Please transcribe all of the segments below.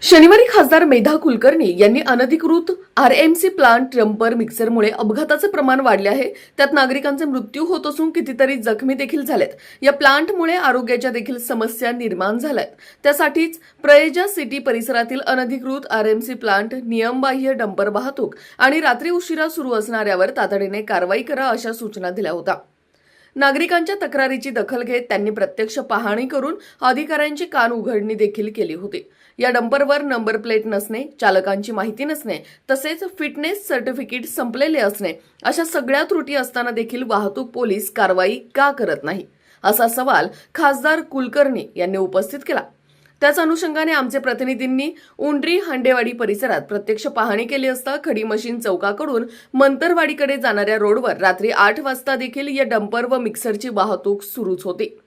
शनिवारी खासदार मेधा कुलकर्णी यांनी अनधिकृत आरएमसी प्लांट डंपर मिक्सरमुळे अपघाताचे प्रमाण वाढले आहे. त्यात नागरिकांचे मृत्यू होत असून कितीतरी जखमी देखील झालेत. या प्लांटमुळे आरोग्याच्या देखील समस्या निर्माण झाल्यात. त्यासाठीच प्रयजा सिटी परिसरातील अनधिकृत आरएमसी प्लांट, नियमबाह्य डंपर वाहतूक आणि रात्री उशिरा सुरू असणाऱ्यावर तातडीने कारवाई करा अशा सूचना दिल्या होत्या. नागरिकांच्या तक्रारीची दखल घेत त्यांनी प्रत्यक्ष पाहणी करून अधिकाऱ्यांची कान उघडणी देखील केली होती. या डंपरवर नंबर प्लेट नसणे, चालकांची माहिती नसणे तसेच फिटनेस सर्टिफिकेट संपलेले असणे अशा सगळ्या त्रुटी असताना देखील वाहतूक पोलीस कारवाई का करत नाही, असा सवाल खासदार कुलकर्णी यांनी उपस्थित केला. त्याच अनुषंगाने आमचे प्रतिनिधींनी उंडरी हांडेवाडी परिसरात प्रत्यक्ष पाहणी केली असता खडी मशीन चौकाकडून मंतरवाडीकडे जाणाऱ्या रोडवर रात्री 8 वाजता देखील या डंपर व मिक्सरची वाहतूक सुरूच होती.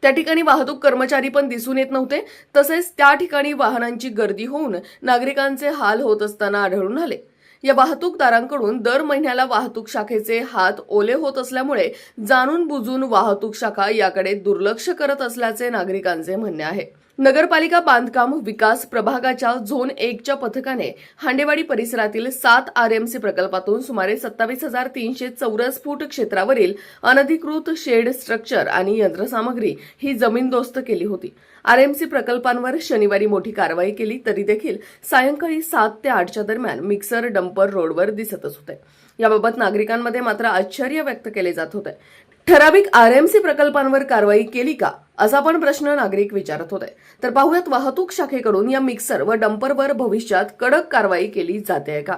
त्या ठिकाणी वाहतूक कर्मचारी पण दिसून येत नव्हते. तसेच त्या ठिकाणी वाहनांची गर्दी होऊन नागरिकांचे हाल होत असताना आढळून आले. या वाहतूकदारांकडून दर महिन्याला वाहतूक शाखेचे हात ओले होत असल्यामुळे जाणून बुजून वाहतूक शाखा याकडे दुर्लक्ष करत असल्याचे नागरिकांचे म्हणणे आहे. नगरपालिका बांधकाम विकास प्रभागाच्या झोन 1च्या पथकाने हांडेवाडी परिसरातील 7 आरएमसी प्रकल्पातून सुमारे 27,300 चौरस फूट क्षेत्रावरील अनधिकृत शेड स्ट्रक्चर आणि यंत्रसामग्री ही जमीनदोस्त केली होती. आरएमसी प्रकल्पांवर शनिवारी मोठी कारवाई केली तरी देखील सायंकाळी 7 ते 8च्या दरम्यान मिक्सर डंपर रोडवर दिसतच होते. याबाबत नागरिकांमध्ये मात्र आश्चर्य व्यक्त केले जात होते. ठराविक आरएमसी प्रकल्पांवर कारवाई केली का, असा पण प्रश्न नागरिक विचारत होते. तर पाहुयात वाहतूक शाखेकडून या मिक्सर व डंपरवर भविष्यात कडक कारवाई केली जाते का.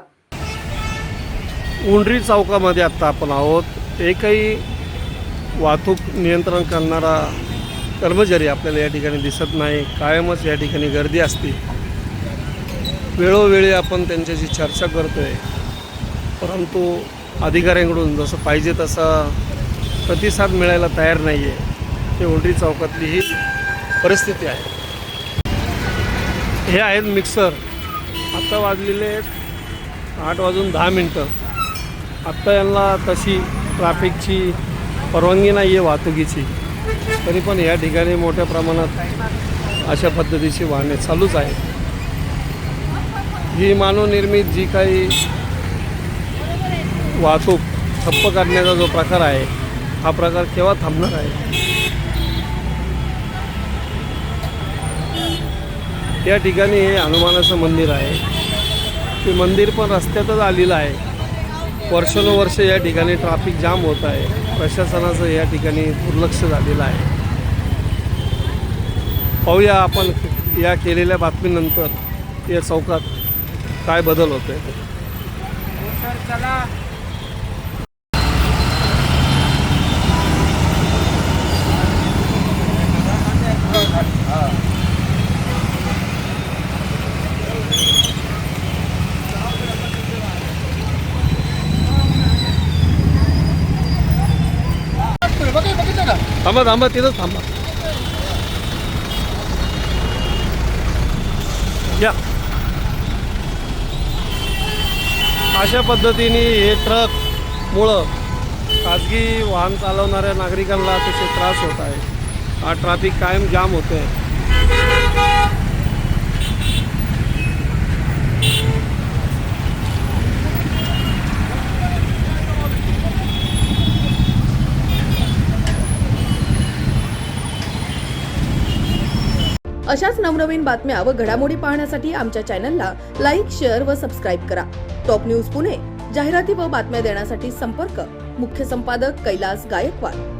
उंडरी चौकामध्ये आता आपण आहोत. एकही वाहतूक नियंत्रण करणारा कर्मचारी आपल्याला या ठिकाणी दिसत नाही. कायमच या ठिकाणी गर्दी असते. वेळोवेळी आपण त्यांच्याशी चर्चा करतोय, परंतु अधिकाऱ्यांकडून जसं पाहिजे तसा प्रतिसाद मिळायला तयार नाही आहे. हे उंडरी चौकातली ही परिस्थिती आहे. हे आहेत मिक्सर. आत्ता वाजलेले 8:10. आत्ता यांना तशी ट्रॅफिकची परवानगी नाही आहे वाहतुकीची, तरी पण या ठिकाणी मोठ्या प्रमाणात अशा पद्धतीची वाहने चालूच आहेत. ही मानवनिर्मित जी काही वाहतूक ठप्प करण्याचा जो प्रकार आहे, हा प्रकार केव्हा थांबणार आहे. या ठिकाणी हे हनुमानाचं मंदिर आहे. ते मंदिर पण रस्त्यातच आलेलं आहे. वर्षानुवर्ष या ठिकाणी ट्रॅफिक जाम होत आहे. प्रशासनाचं या ठिकाणी दुर्लक्ष झालेलं आहे. पाहूया आपण या केलेल्या बातमीनंतर या चौकात काय बदल होतोय. चला थांबा तिथंच थांबा. या अशा पद्धतीने हे ट्रकमुळं खाजगी वाहन चालवणाऱ्या नागरिकांना अतिशय त्रास होत आहे. हा ट्रॅफिक कायम जाम होतो आहे. अशाच नवनवीन बातम्या व घडामोडी पाहण्यासाठी आमच्या चॅनलला लाईक, शेअर व सबस्क्राईब करा. Top news Pune. जाहिराती व बातम्या देण्यासाठी संपर्क मुख्य संपादक कैलास गायकवाड.